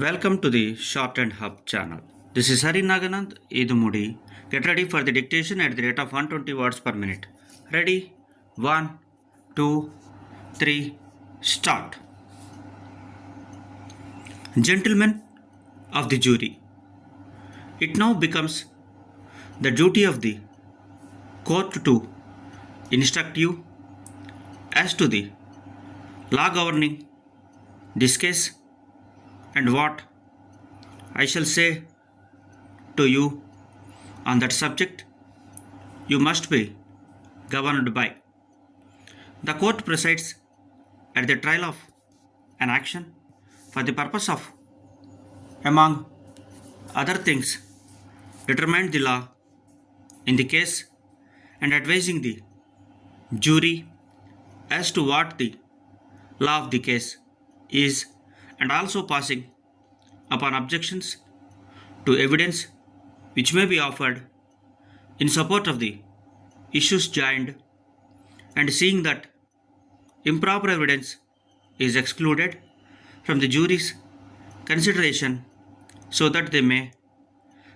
Welcome to the Shorthand Hub channel. This is Hari Naganand Idumudi. Get ready for the dictation at the rate of 120 words per minute. Ready? 1, 2, 3, start. Gentlemen of the jury, it now becomes the duty of the court to instruct you as to the law governing this case and what I shall say to you on that subject. You must be governed by. The court presides at the trial of an action for the purpose of, among other things, determine the law in the case and advising the jury as to what the law of the case is, and also passing upon objections to evidence which may be offered in support of the issues joined, and seeing that improper evidence is excluded from the jury's consideration so that they may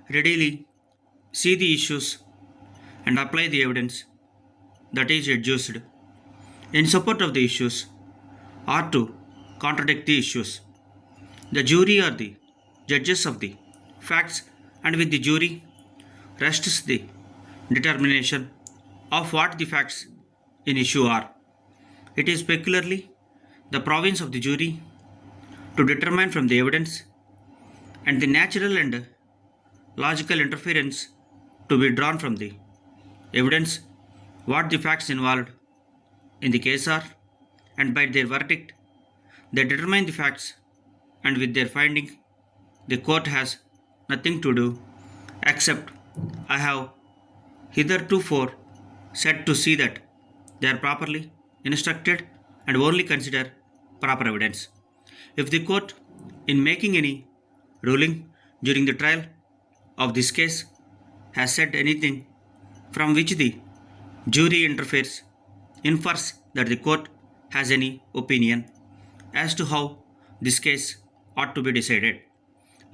readily see the issues and apply the evidence that is adduced in support of the issues or to contradict the issues. The jury are the judges of the facts, and with the jury rests the determination of what the facts in issue are. It is peculiarly the province of the jury to determine from the evidence and the natural and logical inference to be drawn from the evidence what the facts involved in the case are, and by their verdict they determine the facts, and with their finding the court has nothing to do except I have hitherto said to see that they are properly instructed and only consider proper evidence. If the court, in making any ruling during the trial of this case, has said anything from which the jury infers that the court has any opinion as to how this case ought to be decided,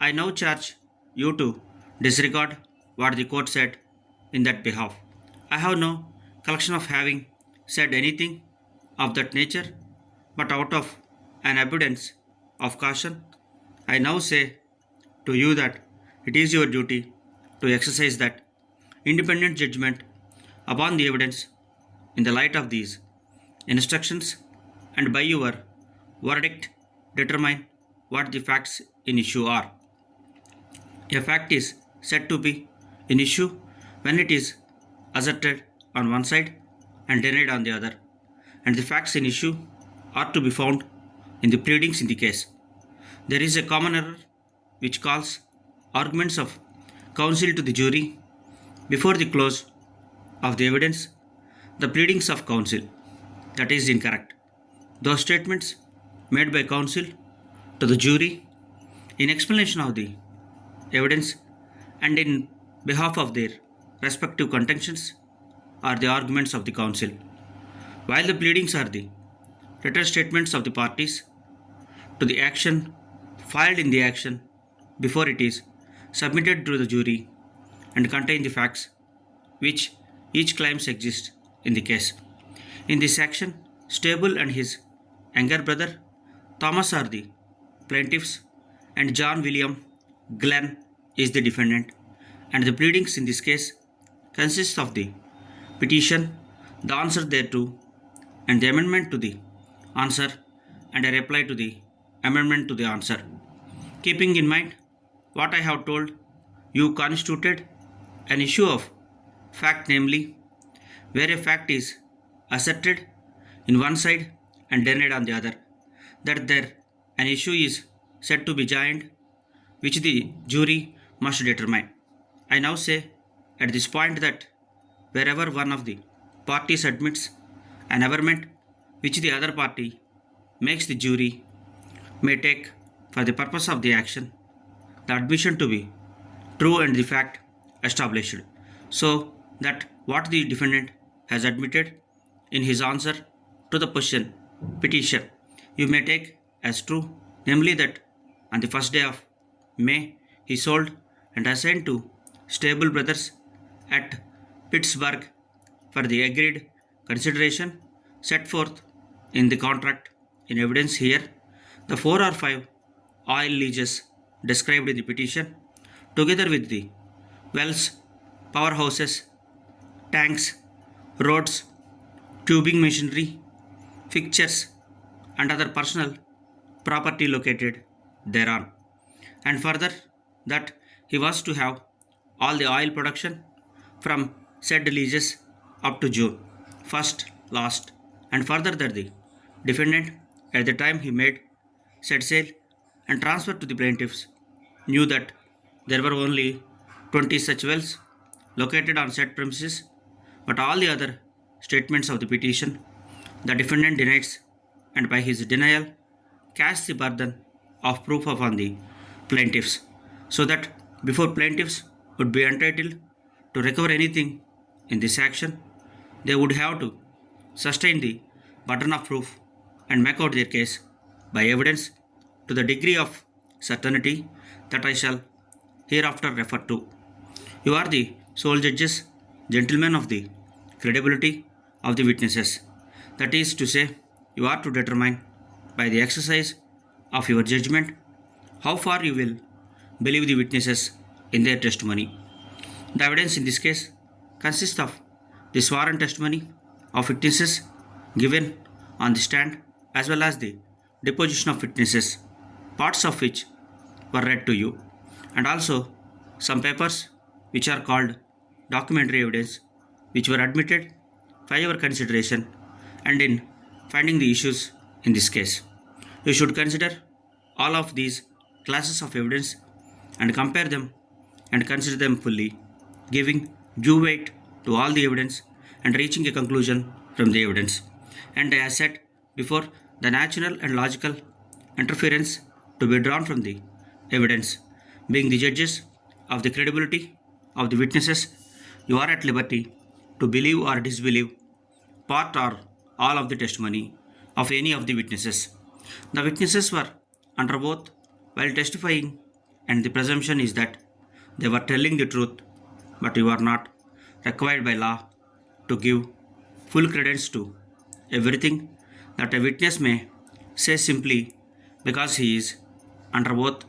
I now charge you to disregard what the court said in that behalf. I have no collection of having said anything of that nature, but out of an abundance of caution, I now say to you that it is your duty to exercise that independent judgment upon the evidence in the light of these instructions, and by your verdict determine what the facts in issue are. A fact is said to be in issue when it is asserted on one side and denied on the other, and the facts in issue are to be found in the pleadings in the case. There is a common error which calls arguments of counsel to the jury before the close of the evidence the pleadings of counsel. That is incorrect. Those statements made by counsel to the jury in explanation of the evidence and in behalf of their respective contentions are the arguments of the counsel, while the pleadings are the written statements of the parties to the action filed in the action before it is submitted to the jury, and contain the facts which each claims exist in the case. In this action, Stable and his younger brother Thomas are the plaintiffs, and John William Glenn is the defendant, and the pleadings in this case consist of the petition, the answer thereto, and the amendment to the answer, and a reply to the amendment to the answer. Keeping in mind what I have told you constituted an issue of fact, namely, where a fact is asserted in one side and denied on the other, that there an issue is said to be joined, which the jury must determine. I now say at this point that wherever one of the parties admits an averment which the other party makes, the jury may take for the purpose of the action the admission to be true and the fact established, so that what the defendant has admitted in his answer to the petition you may take as true, namely that on the first day of May, he sold and assigned to Stable Brothers at Pittsburgh for the agreed consideration set forth in the contract. In evidence here, the 4 or 5 oil leases described in the petition, together with the wells, powerhouses, tanks, roads, tubing machinery, fixtures, and other personal property located thereon, and further that he was to have all the oil production from said leases up to June 1st last, and further that the defendant at the time he made said sale and transfer to the plaintiffs knew that there were only 20 such wells located on said premises, but all the other statements of the petition the defendant denies, and by his denial casts the burden of proof upon the plaintiffs, so that before plaintiffs would be entitled to recover anything in this action, they would have to sustain the burden of proof and make out their case by evidence to the degree of certainty that I shall hereafter refer to. You are the sole judges, gentlemen, of the credibility of the witnesses. That is to say, you are to determine by the exercise of your judgment how far you will believe the witnesses in their testimony. The evidence in this case consists of the sworn testimony of witnesses given on the stand as well as the deposition of witnesses, parts of which were read to you, and also some papers which are called documentary evidence which were admitted for your consideration and in finding the issues in this case. You should consider all of these classes of evidence and compare them and consider them fully, giving due weight to all the evidence and reaching a conclusion from the evidence. And as said before, the natural and logical inference to be drawn from the evidence, being the judges of the credibility of the witnesses, you are at liberty to believe or disbelieve part or all of the testimony of any of the witnesses. The witnesses were under oath while testifying, and the presumption is that they were telling the truth, but you are not required by law to give full credence to everything that a witness may say simply because he is under oath,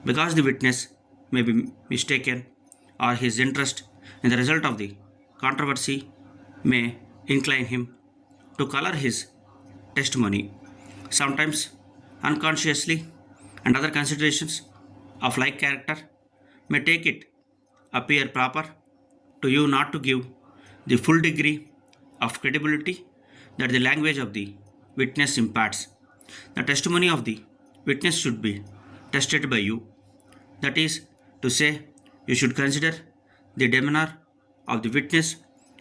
because the witness may be mistaken or his interest in the result of the controversy may incline him to color his testimony, sometimes unconsciously, and other considerations of like character may take it appear proper to you not to give the full degree of credibility that the language of the witness imparts. The testimony of the witness should be tested by you. That is to say, you should consider the demeanor of the witness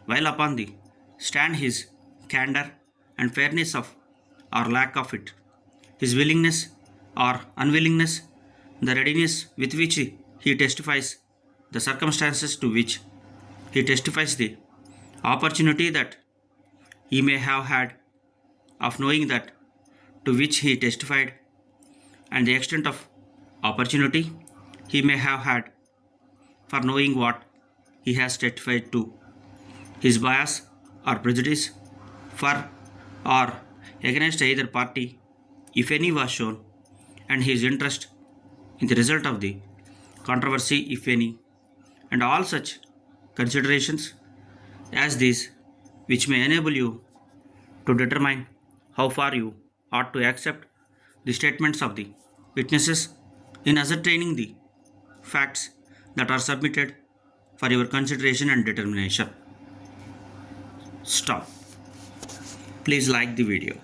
while upon the stand, his candor and fairness of or lack of it, his willingness or unwillingness, the readiness with which he testifies, the circumstances to which he testifies, the opportunity that he may have had of knowing that to which he testified, and the extent of opportunity he may have had for knowing what he has testified to, his bias or prejudice for or against either party, if any, was shown, and his interest in the result of the controversy, if any, and all such considerations as these which may enable you to determine how far you ought to accept the statements of the witnesses in ascertaining the facts that are submitted for your consideration and determination. Stop. Please like the video.